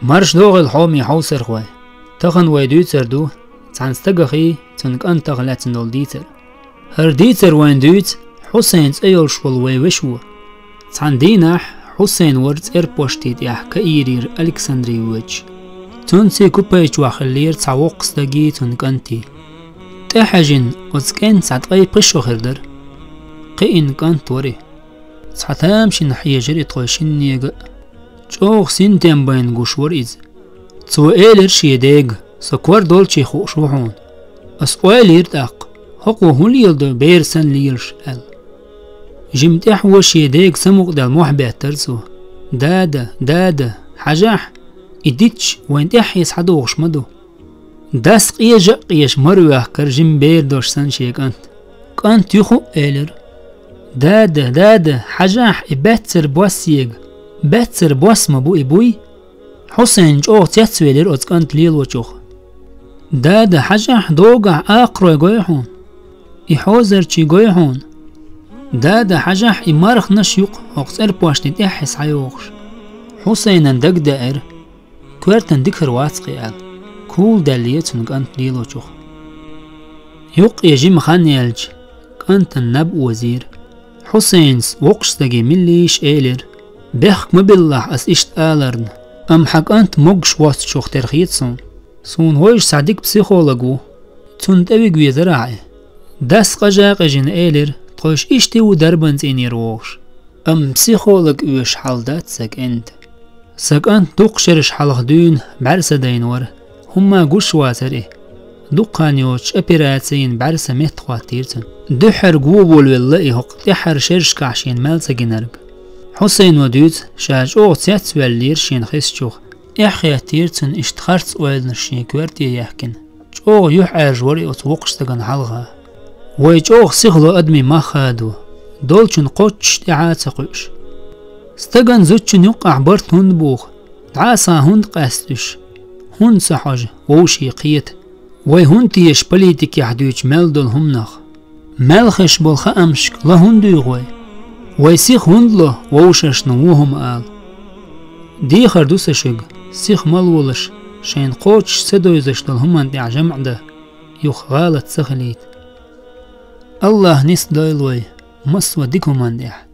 مرش دوغ الحومي حوسر خوي تخن ويدوتر دو تعنستقخي تنك أنت غلاتن دول ديتر هر ديتر وين دوت حسين ايول شول ويوشو تعن ديناح حسين ورد اربوشتيد يح كايرير الكسندري ويج تنسي كوبايج واخلير تعوقس داقي تنك أنتي تحجن وزكين تعطي بشو خردر قين كانت وري تعتامشي نحيا جري طوشين نيغ جوغ سنتين بين قشور إز تو إيلر شي ديغ سكور دولشي خوشوحون أس إيلر داق حقو هوليل دو بيرسن ليلش أل جمتح وشي ديغ سموق دال محبات ترسو دادا حجاح إديتش وين تحيس حدوغش مدو داس قيش مروح كرجم بير دوش سن شي كانت يخو إيلر دادا حجاح إباتر بواسيغ باتر بوس مبو إبوي حسين جوغ تيتسويلر أتكانت ليل وچوخ دادا حجاح دوغع آقرو غويحون إحوزر چي غويحون دادا حجاح إمارخ نشيوق وقصر بواشتي تحس حيوغش حسين دق دائر كوارتن دكر واسقي آل كول داليتن كانت ليل وچوخ يوق يجي مخانيالج كانت النب وزير حسينس وقشتاقي مليش إيلر بيخك مبلح أس إشت آلرن أم حق أنت مقش واست شوخ ترخيتسون سون هويش سعدك بسيخولوغو تون تاويق ويزراعي داس قجاق جن إيلر تخوش إشتي ودربنز إني روش أم بسيخولوغ ويش حالدات ساك أنت دوق شرش حالخ دون بعرسة دينور هما قوش واتري دوقانيوش أبيراتسين بعرسة متخواتيرتن دحر قوبول والله هق تحر شرش كعشين مالسا جنرق حسين ودوت شاج اوغ تياتس واللير شين خيسجوخ احياتيرتن اشتخارت ويلن شين كوارتي يحكن جوغ يحعر جوري اتوقشتغن حلغا ويجوغ سيغلو ادمي ما خادو دولچن قوتش تعاتقوش استغن زوتشن يقع برت هند بوخ دعاسا هند قاستش هند سحاج ووشي قيت وي هنتي يشبليتك يحدوش مالدول همنخ مالخش بالخ امشك لا هندو غوي ويسيخ هندله ووشش نوهم آل دي خردوس شق سيخ مالولش شين قوتش سدويزش دلهمان دي عجمع ده يوخ غالت سخليت الله نس دايلوي مسوى ديكو من ديح